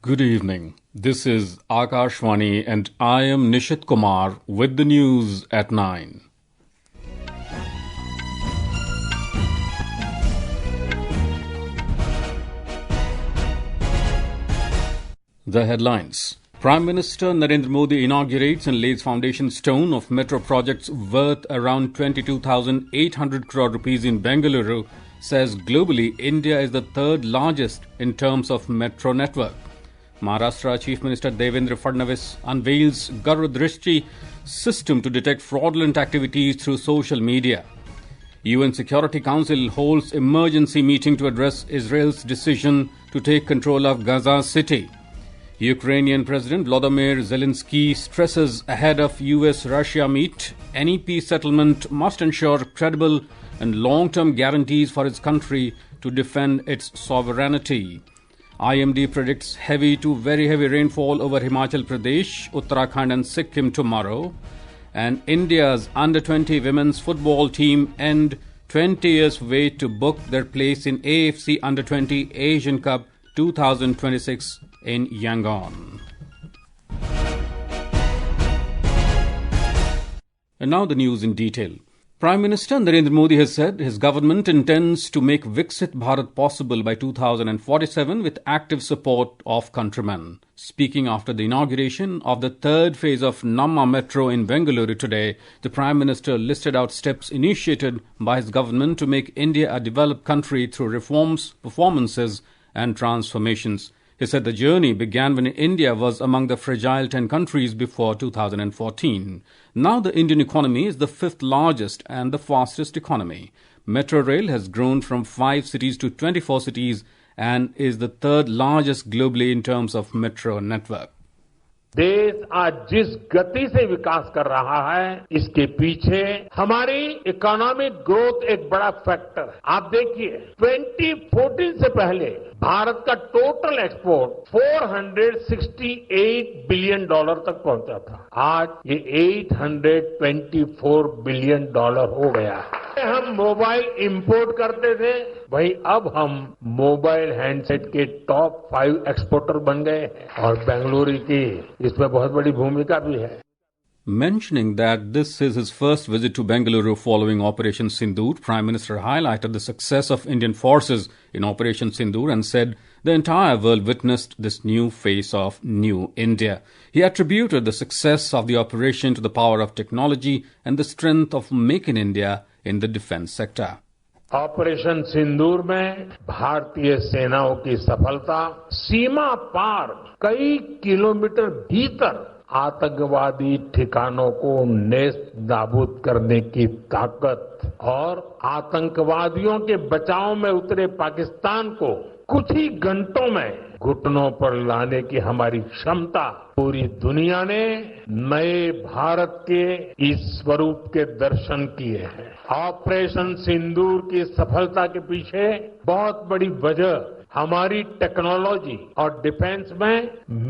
Good evening. This is Akashvani and I am Nishit Kumar with the news at 9. The headlines. Prime Minister Narendra Modi inaugurates and lays foundation stone of metro projects worth around 22,800 crore rupees in Bengaluru, says globally India is the third largest in terms of metro network. Maharashtra Chief Minister Devendra Fadnavis unveils Garudrishti system to detect fraudulent activities through social media. UN Security Council holds emergency meeting to address Israel's decision to take control of Gaza City. Ukrainian President Volodymyr Zelenskyy stresses ahead of US-Russia meet, any peace settlement must ensure credible and long-term guarantees for its country to defend its sovereignty. IMD predicts heavy to very heavy rainfall over Himachal Pradesh, Uttarakhand and Sikkim tomorrow. And India's under-20 women's football team end 20 years wait to book their place in AFC U20 Asian Cup 2026 in Yangon. And now the news in detail. Prime Minister Narendra Modi has said his government intends to make Viksit Bharat possible by 2047 with active support of countrymen. Speaking after the inauguration of the third phase of Namma Metro in Bengaluru today, the Prime Minister listed out steps initiated by his government to make India a developed country through reforms, performances and transformations. He said the journey began when India was among the fragile 10 countries before 2014. Now the Indian economy is the fifth largest and the fastest economy. Metro Rail has grown from 5 cities to 24 cities and is the third largest globally in terms of metro network. देश आज जिस गति से विकास कर रहा है, इसके पीछे हमारी इकोनॉमिक ग्रोथ एक बड़ा फैक्टर है। आप देखिए 2014 से पहले भारत का टोटल एक्सपोर्ट 468 बिलियन डॉलर तक पहुंचा था। आज ये 824 बिलियन डॉलर हो गया है। हम मोबाइल इंपोर्ट करते थे, भाई अब हम मोबाइल हैंडसेट के टॉप 5 एक्सपोर्टर बन गए हैं और बेंगलुरु की इसमें बहुत बड़ी भूमिका भी है। Mentioning that this is his first visit to Bengaluru following Operation Sindoor, Prime Minister highlighted the success of Indian forces in Operation Sindoor and said the entire world witnessed this new face of New India. He attributed the success of the operation to the power of technology and the strength of Make in India in the defense sector. Operation Sindoor में भारतीय सेनाओं की सफलता सीमा पार कई kilometre भीतर आतंकवादी ठिकानों को नेस्त नाबूद करने की ताकत और आतंकवादियों के बचाव में उतरे पाकिस्तान को कुछ ही घंटों में घुटनों पर लाने की हमारी क्षमता पूरी दुनिया ने नए भारत के इस स्वरूप के दर्शन किए हैं। ऑपरेशन सिंदूर की सफलता के पीछे बहुत बड़ी वजह हमारी टेक्नोलॉजी और डिफेंस में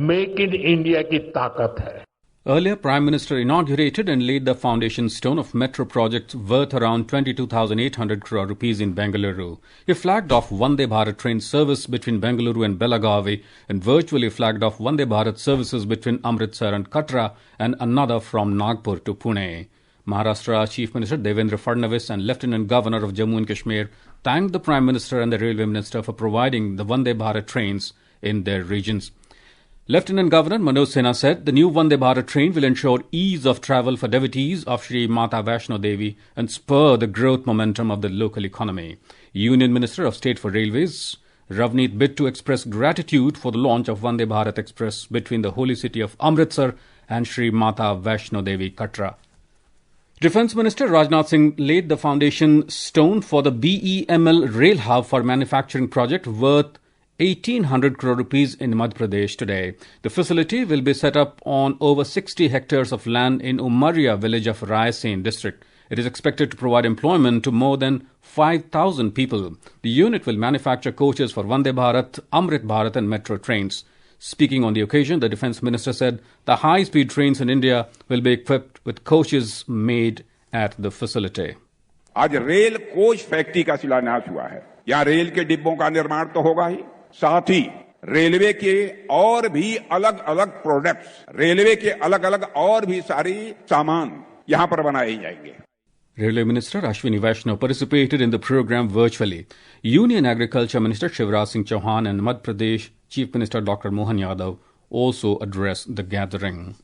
मेक इन इंडिया की ताकत है। Earlier, Prime Minister inaugurated and laid the foundation stone of metro projects worth around 22,800 crore rupees in Bengaluru. He flagged off Vande Bharat train service between Bengaluru and Belagavi and virtually flagged off Vande Bharat services between Amritsar and Katra and another from Nagpur to Pune. Maharashtra Chief Minister Devendra Fadnavis and Lieutenant Governor of Jammu and Kashmir thanked the Prime Minister and the Railway Minister for providing the Vande Bharat trains in their regions. Lieutenant Governor Manoj Sinha said the new Vande Bharat train will ensure ease of travel for devotees of Shri Mata Vaishno Devi and spur the growth momentum of the local economy. Union Minister of State for Railways Ravneet bid to express gratitude for the launch of Vande Bharat Express between the holy city of Amritsar and Shri Mata Vaishno Devi Katra. Defence Minister Rajnath Singh laid the foundation stone for the BEML rail hub for manufacturing project worth 1,800 crore rupees in Madhya Pradesh today. The facility will be set up on over 60 hectares of land in Umaria village of Raisen district. It is expected to provide employment to more than 5,000 people. The unit will manufacture coaches for Vande Bharat, Amrit Bharat and metro trains. Speaking on the occasion, the Defence Minister said the high-speed trains in India will be equipped with coaches made at the facility. आज rail coach factory का शिलान्यास हुआ है। यहाँ rail के डिब्बों का निर्माण तो होगा ही, साथ ही रेलवे के और भी अलग अलग प्रोडक्ट्स, रेलवे के अलग अलग और भी सारी सामान यहां पर बनाए जाएंगे. Railway Minister Ashwini Vaishnaw participated in the program virtually. Union Agriculture Minister Shivraj Singh Chauhan and Madhya Pradesh Chief Minister Dr. Mohan Yadav also addressed the gathering.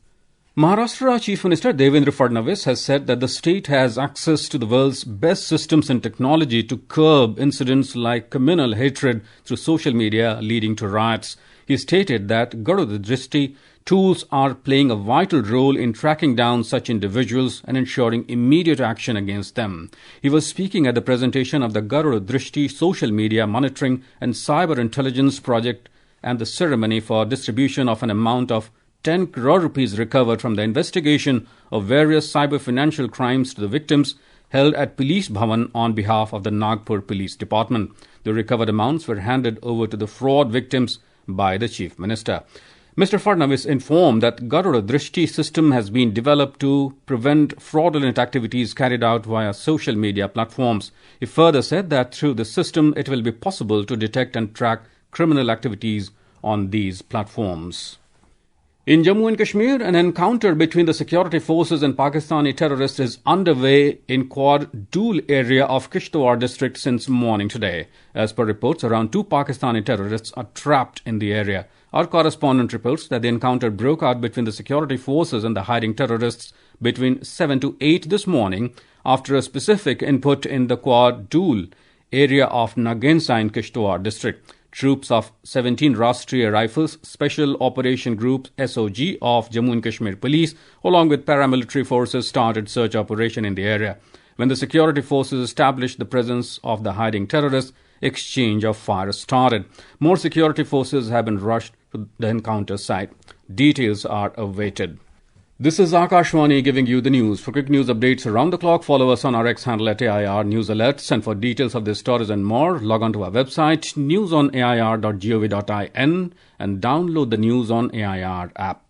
Maharashtra Chief Minister Devendra Fadnavis has said that the state has access to the world's best systems and technology to curb incidents like communal hatred through social media leading to riots. He stated that Garuda tools are playing a vital role in tracking down such individuals and ensuring immediate action against them. He was speaking at the presentation of the Garuda social media monitoring and cyber intelligence project and the ceremony for distribution of an amount of 10 crore rupees recovered from the investigation of various cyber financial crimes to the victims held at Police Bhavan on behalf of the Nagpur Police Department. The recovered amounts were handed over to the fraud victims by the Chief Minister. Mr. Fadnavis informed that Garuda Drishti system has been developed to prevent fraudulent activities carried out via social media platforms. He further said that through the system it will be possible to detect and track criminal activities on these platforms. In Jammu and Kashmir, an encounter between the security forces and Pakistani terrorists is underway in Quad Dool area of Kishtwar district since morning today. As per reports, around 2 Pakistani terrorists are trapped in the area. Our correspondent reports that the encounter broke out between the security forces and the hiding terrorists between 7 to 8 this morning after a specific input in the Quad Dool area of Nagensa in Kishtwar district. Troops of 17 Rashtriya Rifles Special Operation Group SOG of Jammu and Kashmir Police along with paramilitary forces started search operation in the area. When the security forces established the presence of the hiding terrorists, exchange of fire started. More security forces have been rushed to the encounter site. Details are awaited. This is Akashwani giving you the news. For quick news updates around the clock, follow us on our X handle at AIR News Alerts. And for details of these stories and more, log on to our website, newsonair.gov.in, and download the News on AIR app.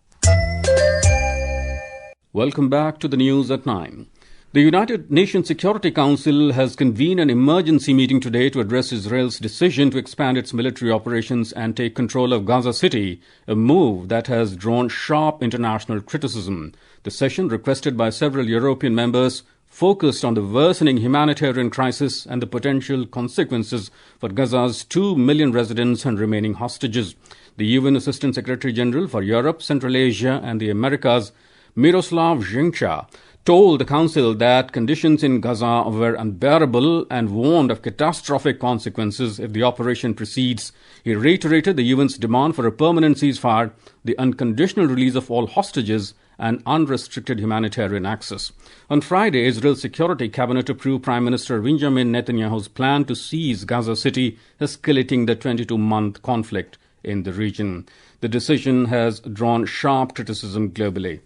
Welcome back to the news at 9. The United Nations Security Council has convened an emergency meeting today to address Israel's decision to expand its military operations and take control of Gaza City, a move that has drawn sharp international criticism. The session, requested by several European members, focused on the worsening humanitarian crisis and the potential consequences for Gaza's 2 million residents and remaining hostages. The UN Assistant Secretary General for Europe, Central Asia and the Americas, Miroslav Zhincha, told the Council that conditions in Gaza were unbearable and warned of catastrophic consequences if the operation proceeds. He reiterated the UN's demand for a permanent ceasefire, the unconditional release of all hostages, and unrestricted humanitarian access. On Friday, Israel's Security Cabinet approved Prime Minister Benjamin Netanyahu's plan to seize Gaza City, escalating the 22-month conflict in the region. The decision has drawn sharp criticism globally.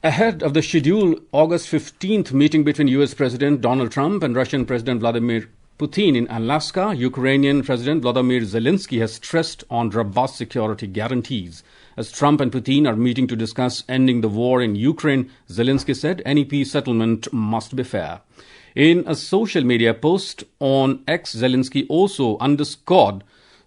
Ahead of the scheduled August 15th meeting between US President Donald Trump and Russian President Vladimir Putin in Alaska, Ukrainian President Volodymyr Zelenskyy has stressed on robust security guarantees. As Trump and Putin are meeting to discuss ending the war in Ukraine, Zelenskyy said any peace settlement must be fair. In a social media post on X, Zelenskyy also underscored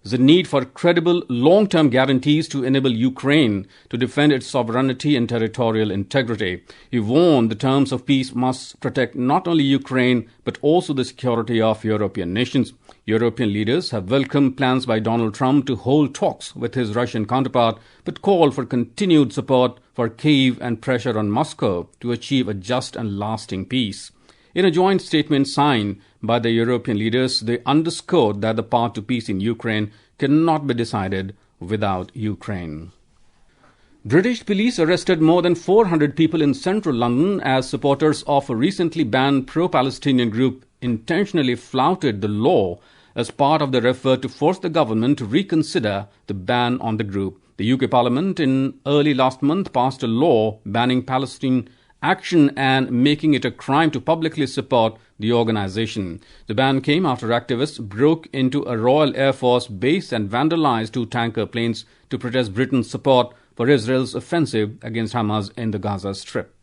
the need for credible long-term guarantees to enable Ukraine to defend its sovereignty and territorial integrity. He warned the terms of peace must protect not only Ukraine but also the security of European nations. European leaders have welcomed plans by Donald Trump to hold talks with his Russian counterpart but called for continued support for Kyiv and pressure on Moscow to achieve a just and lasting peace. In a joint statement signed by the European leaders, they underscored that the path to peace in Ukraine cannot be decided without Ukraine. British police arrested more than 400 people in central London as supporters of a recently banned pro-Palestinian group intentionally flouted the law as part of their effort to force the government to reconsider the ban on the group. The UK Parliament in early last month passed a law banning Palestine action and making it a crime to publicly support the organization. The ban came after activists broke into a Royal Air Force base and vandalized 2 tanker planes to protest Britain's support for Israel's offensive against Hamas in the Gaza Strip.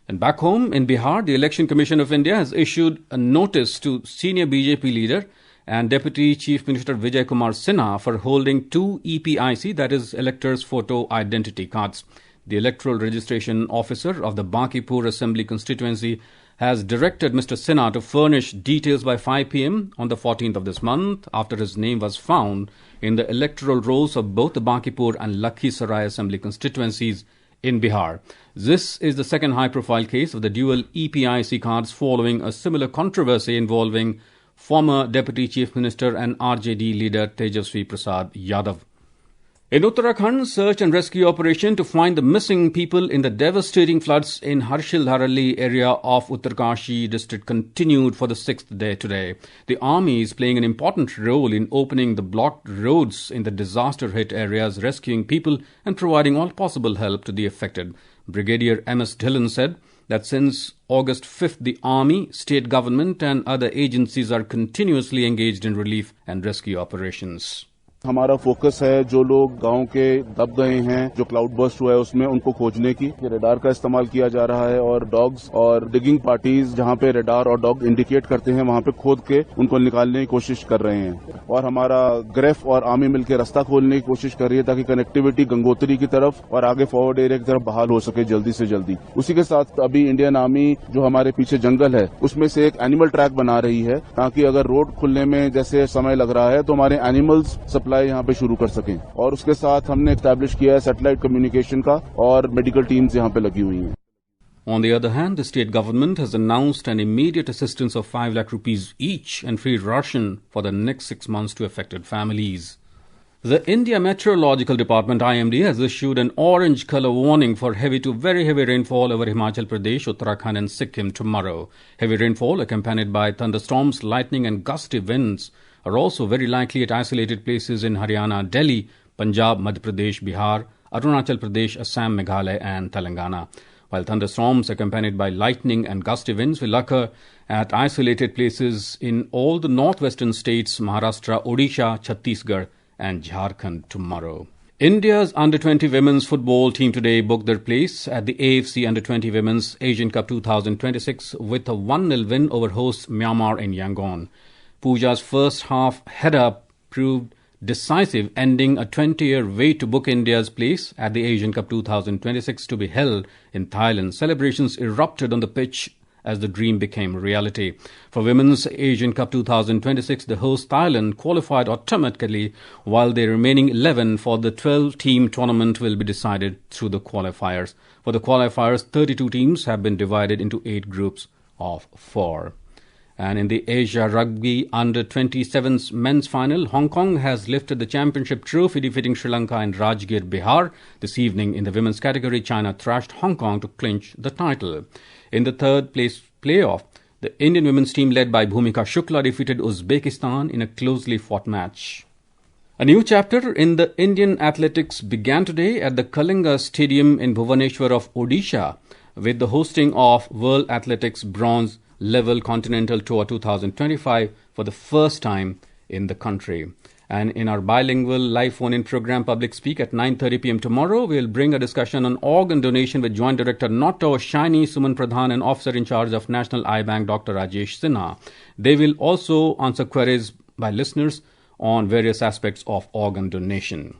And back home in Bihar, the Election Commission of India has issued a notice to senior BJP leader and Deputy Chief Minister Vijay Kumar Sinha for holding 2 EPIC, that is Electors Photo Identity Cards. The Electoral Registration Officer of the Bankipur Assembly constituency has directed Mr. Sinha to furnish details by 5 p.m. on the 14th of this month after his name was found in the electoral rolls of both the Bankipur and Lakhisarai Assembly constituencies in Bihar. This is the second high-profile case of the dual EPIC cards following a similar controversy involving former Deputy Chief Minister and RJD leader Tejasvi Prasad Yadav. In Uttarakhand, search and rescue operation to find the missing people in the devastating floods in Harshil-Dharali area of Uttarkashi district continued for the 6th day today. The army is playing an important role in opening the blocked roads in the disaster-hit areas, rescuing people and providing all possible help to the affected. Brigadier M.S. Dhillon said that since August 5th, the army, state government and other agencies are continuously engaged in relief and rescue operations. हमारा focus है जो लोग गांव के दब गए हैं, जो क्लाउड बर्स्ट हुआ है उसमें उनको खोजने की। रेडार का इस्तेमाल किया जा रहा है और डॉग्स और डिगिंग पार्टीज जहां पे रेडार और डॉग इंडिकेट करते हैं वहां पे खोद के उनको निकालने की कोशिश कर रहे हैं। और हमारा ग्रेफ और आर्मी मिलकर रास्ता खोलने की कोशिश कर रही है ताकि कनेक्टिविटी गंगोत्री की तरफ और आगे फॉरवर्ड एरिया की तरफ बहाल हो सके जल्दी से जल्दी। उसी के साथ अभी इंडियन आर्मी जो हमारे पीछे जंगल है उसमें से एक एनिमल ट्रैक बना रही है ताकि अगर रोड खुलने में जैसे समय लग रहा है तो हमारे एनिमल्स यहाँ पे शुरू कर सकें। और उसके साथ हमने एस्टैब्लिश किया है सैटेलाइट कम्युनिकेशन का और मेडिकल टीम्स यहाँ पे लगी हुई हैं। On the other hand, the state government has announced an immediate assistance of 5 lakh rupees each and free ration for the next 6 months to affected families. The India Meteorological Department IMD has issued an orange color warning for heavy to very heavy rainfall over Himachal Pradesh, Uttarakhand and Sikkim tomorrow. Heavy rainfall accompanied by thunderstorms, lightning and gusty winds are also very likely at isolated places in Haryana, Delhi, Punjab, Madhya Pradesh, Bihar, Arunachal Pradesh, Assam, Meghalaya and Telangana. While thunderstorms accompanied by lightning and gusty winds will occur at isolated places in all the northwestern states, Maharashtra, Odisha, Chhattisgarh and Jharkhand tomorrow. India's Under-20 women's football team today booked their place at the AFC Under-20 Women's Asian Cup 2026 with a 1-0 win over hosts Myanmar in Yangon. Pooja's first half header proved decisive, ending a 20-year wait to book India's place at the Asian Cup 2026 to be held in Thailand. Celebrations erupted on the pitch as the dream became reality. For Women's Asian Cup 2026, the host Thailand qualified automatically, while the remaining 11 for the 12-team tournament will be decided through the qualifiers. For the qualifiers, 32 teams have been divided into 8 groups of 4. And in the Asia Rugby Under-27's men's final, Hong Kong has lifted the championship trophy, defeating Sri Lanka in Rajgir, Bihar. This evening, in the women's category, China thrashed Hong Kong to clinch the title. In the third place playoff, the Indian women's team led by Bhumika Shukla defeated Uzbekistan in a closely fought match. A new chapter in the Indian athletics began today at the Kalinga Stadium in Bhubaneswar of Odisha with the hosting of World Athletics Bronze Level Continental Tour 2025 for the first time in the country. And in our bilingual live phone-in program Public Speak at 9:30 p.m. tomorrow, we'll bring a discussion on organ donation with Joint Director Not Shiny Suman Pradhan and Officer in Charge of National Eye Bank Dr. Rajesh Sinha. They will also answer queries by listeners on various aspects of organ donation.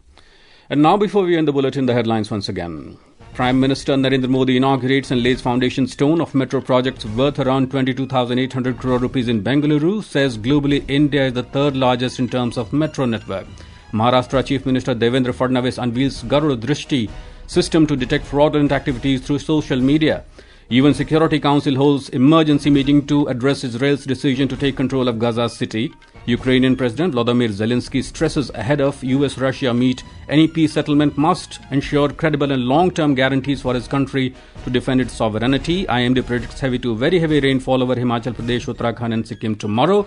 And now, before we end the bulletin, the headlines once again. Prime Minister Narendra Modi inaugurates and lays foundation stone of metro projects worth around 22,800 crore rupees in Bengaluru, says globally India is the third largest in terms of metro network. Maharashtra Chief Minister Devendra Fadnavis unveils Garuda Drishti system to detect fraudulent activities through social media. UN Security Council holds emergency meeting to address Israel's decision to take control of Gaza City. Ukrainian President Volodymyr Zelenskyy stresses ahead of US-Russia meet, any peace settlement must ensure credible and long-term guarantees for his country to defend its sovereignty. IMD predicts heavy to very heavy rainfall over Himachal Pradesh, Uttarakhand and Sikkim tomorrow.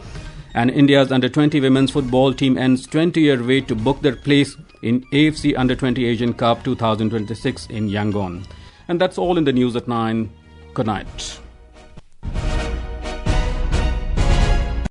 And India's Under-20 women's football team ends 20-year wait to book their place in AFC Under-20 Asian Cup 2026 in Yangon. And that's all in the news at 9. Good night.